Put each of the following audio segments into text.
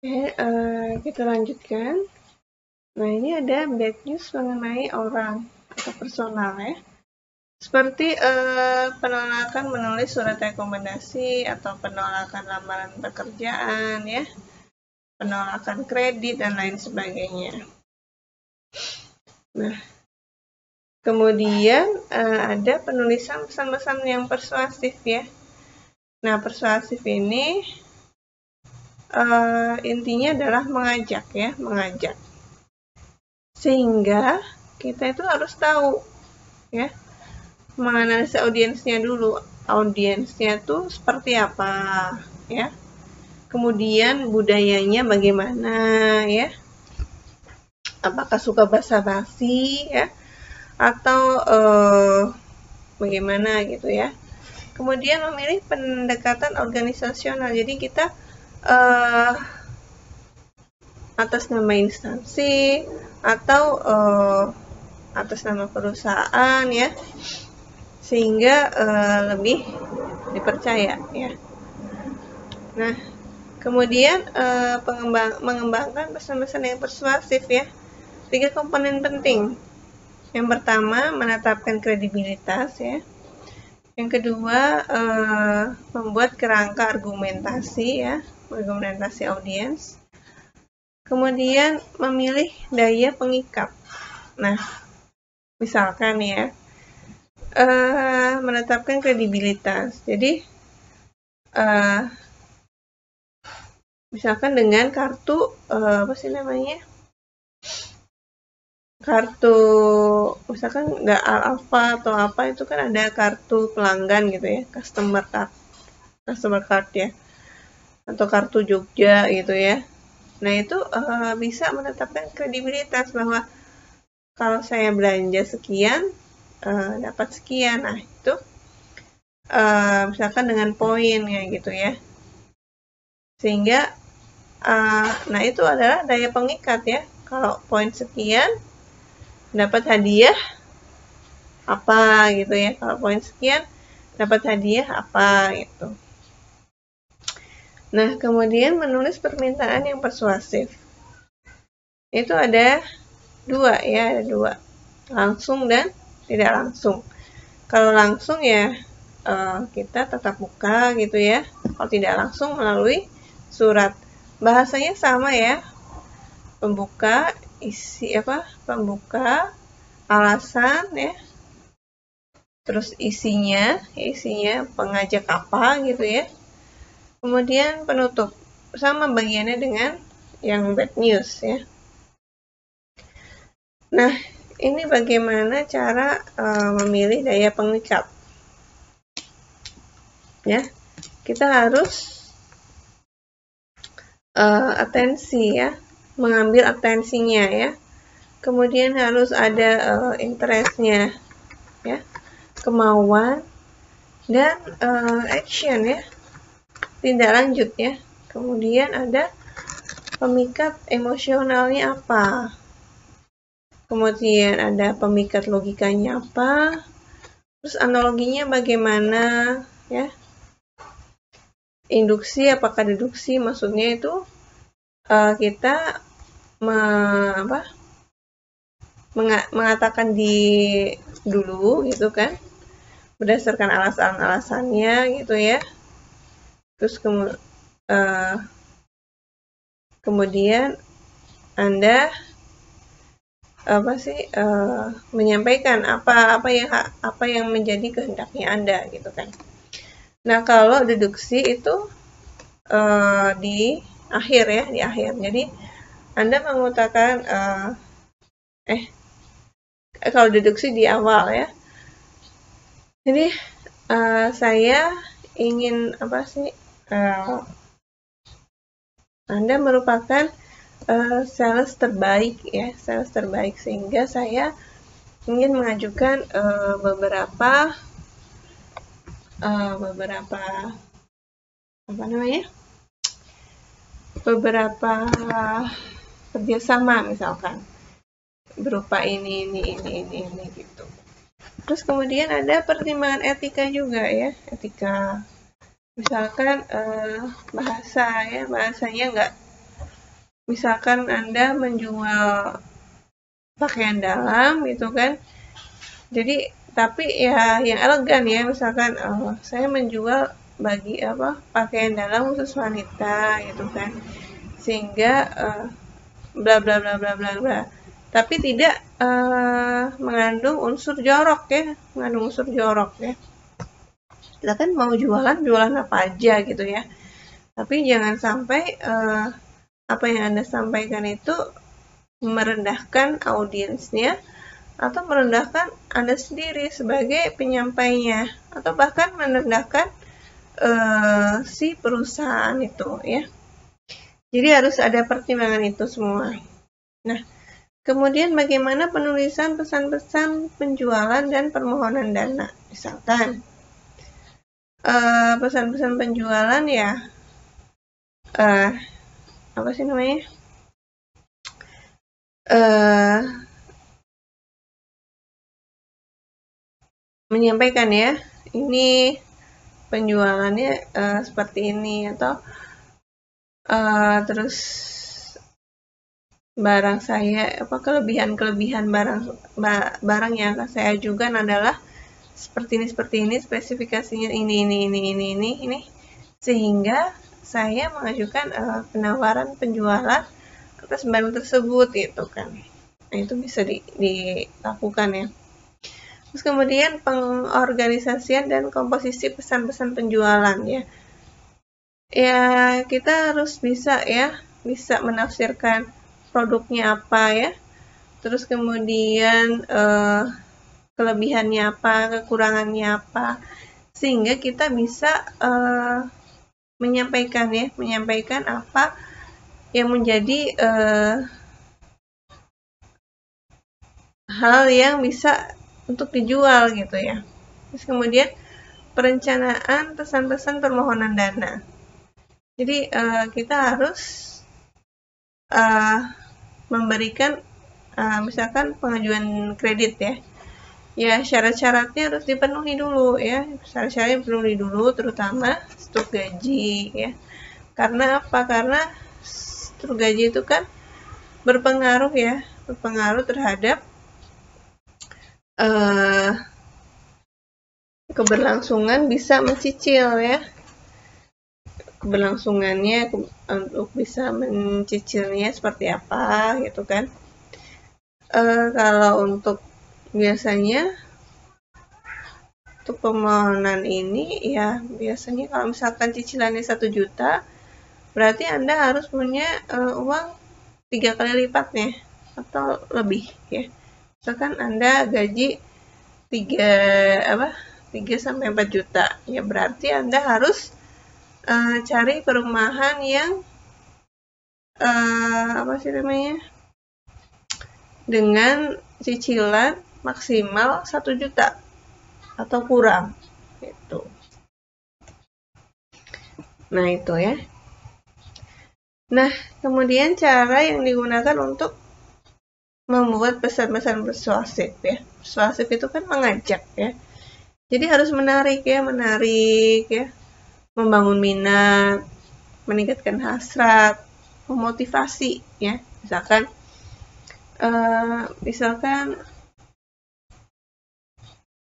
Oke, kita lanjutkan. Nah, ini ada bad news mengenai orang atau personal ya. Seperti penolakan menulis surat rekomendasi atau penolakan lamaran pekerjaan ya, penolakan kredit dan lain sebagainya. Nah, kemudian ada penulisan pesan-pesan yang persuasif ya. Nah, persuasif ini intinya adalah mengajak ya, mengajak. Sehingga kita itu harus tahu ya, menganalisa audiensnya dulu. Audiensnya tuh seperti apa ya. Kemudian budayanya bagaimana ya. Apakah suka basa-basi ya, atau bagaimana gitu ya. Kemudian memilih pendekatan organisasional. Jadi kita atas nama instansi atau atas nama perusahaan ya, sehingga lebih dipercaya ya. Nah, kemudian mengembangkan pesan-pesan yang persuasif ya. 3 komponen penting. Yang pertama, menetapkan kredibilitas ya. Yang kedua, membuat kerangka argumentasi ya, argumentasi audiens. Kemudian memilih daya pengikat. Nah, misalkan ya, menetapkan kredibilitas. Jadi, misalkan dengan kartu, apa sih namanya? Kartu, misalkan nggak Alfa atau apa, itu kan ada kartu pelanggan gitu ya, customer card ya, atau kartu Jogja gitu ya. Nah, itu bisa menetapkan kredibilitas bahwa kalau saya belanja sekian, dapat sekian. Nah, itu misalkan dengan poin kayak gitu ya. Sehingga, nah itu adalah daya pengikat ya. Kalau poin sekian, dapat hadiah apa gitu ya. Kalau poin sekian, dapat hadiah apa gitu. Nah, kemudian menulis permintaan yang persuasif. Itu ada 2 ya, ada 2. Langsung dan tidak langsung. Kalau langsung ya kita tatap muka gitu ya. Kalau tidak langsung melalui surat. Bahasanya sama ya. Pembuka, pembuka, alasan ya. Terus isinya pengajak apa gitu ya. Kemudian penutup. Sama bagiannya dengan yang bad news ya. Nah, ini bagaimana cara memilih daya pengikat. Ya, kita harus atensi ya, mengambil atensinya ya. Kemudian harus ada interestnya ya, kemauan dan action ya, tindak lanjut ya. Kemudian ada pemikat emosionalnya apa, kemudian ada pemikat logikanya apa, terus analoginya bagaimana ya. Induksi, apakah deduksi, maksudnya itu kita mengatakan dulu gitu kan, berdasarkan alasan-alasannya gitu ya. Terus kemudian Anda menyampaikan apa yang menjadi kehendaknya Anda gitu kan. Nah, kalau deduksi itu di akhir ya, di akhir. Jadi Anda mengutarakan kalau deduksi di awal ya. Jadi saya ingin Anda merupakan sales terbaik ya, sales terbaik, sehingga saya ingin mengajukan beberapa kerjasama misalkan berupa ini gitu. Terus kemudian ada pertimbangan etika juga ya, etika misalkan bahasanya misalkan Anda menjual pakaian dalam gitu kan, jadi tapi ya yang elegan ya, misalkan saya menjual bagi pakaian dalam khusus wanita gitu kan, sehingga bla bla bla bla bla bla, tapi tidak mengandung unsur jorok ya, mengandung unsur jorok ya. Kita kan mau jualan apa aja gitu ya, tapi jangan sampai apa yang Anda sampaikan itu merendahkan audiensnya atau merendahkan Anda sendiri sebagai penyampainya, atau bahkan merendahkan si perusahaan itu ya. Jadi harus ada pertimbangan itu semua. Nah, kemudian bagaimana penulisan pesan-pesan penjualan dan permohonan dana? Misalkan pesan-pesan penjualan ya, apa sih namanya? Menyampaikan ya, ini penjualannya seperti ini, atau terus barang saya, kelebihan barang yang akan saya ajukan adalah seperti ini, spesifikasinya ini, sehingga saya mengajukan penawaran penjualan atas barang tersebut gitu kan. Nah, itu bisa dilakukan ya. Terus kemudian pengorganisasian dan komposisi pesan-pesan penjualan ya. Ya, kita harus bisa menafsirkan produknya apa ya. Terus kemudian kelebihannya apa, kekurangannya apa, sehingga kita bisa menyampaikan apa yang menjadi hal yang bisa untuk dijual gitu ya. Terus kemudian perencanaan pesan-pesan permohonan dana. Jadi kita harus memberikan misalkan pengajuan kredit ya. Ya, syarat-syaratnya harus dipenuhi dulu ya. Syarat-syaratnya dipenuhi dulu, terutama struktur gaji ya. Karena apa? Karena struktur gaji itu kan berpengaruh terhadap keberlangsungan bisa mencicil ya. Keberlangsungannya untuk bisa mencicilnya seperti apa gitu kan. Kalau untuk biasanya untuk permohonan ini ya, biasanya kalau misalkan cicilannya 1 juta, berarti Anda harus punya uang 3 kali lipatnya atau lebih ya. Misalkan Anda gaji 3 sampai 4 juta, ya berarti Anda harus cari perumahan yang dengan cicilan maksimal 1 juta atau kurang gitu. Nah, itu ya. Nah, kemudian cara yang digunakan untuk membuat pesan-pesan persuasif ya. Persuasif itu kan mengajak ya. Jadi harus menarik ya, membangun minat, meningkatkan hasrat, memotivasi ya. Misalkan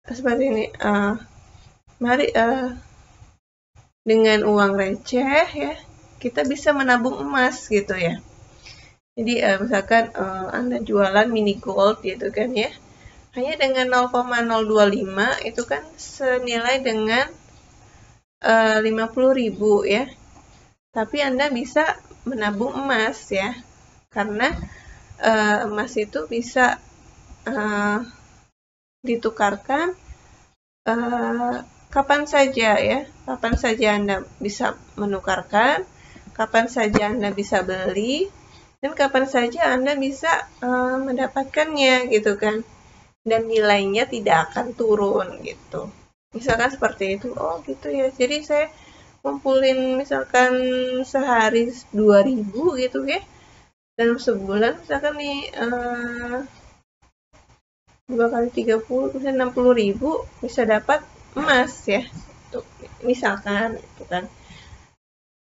seperti ini, mari dengan uang receh ya, kita bisa menabung emas gitu ya. Jadi misalkan Anda jualan mini gold gitu kan ya, hanya dengan 0,025 itu kan senilai dengan 50.000 ya. Tapi Anda bisa menabung emas ya, karena emas itu bisa ditukarkan kapan saja ya. Kapan saja Anda bisa menukarkan, kapan saja Anda bisa beli, dan kapan saja Anda bisa mendapatkannya gitu kan. Dan nilainya tidak akan turun gitu. Misalkan seperti itu. Oh gitu ya. Jadi saya ngumpulin misalkan sehari 2.000 gitu ya. Dalam sebulan misalkan nih 2 kali 30 bisa 60.000, bisa dapat emas ya. Misalkan itu kan.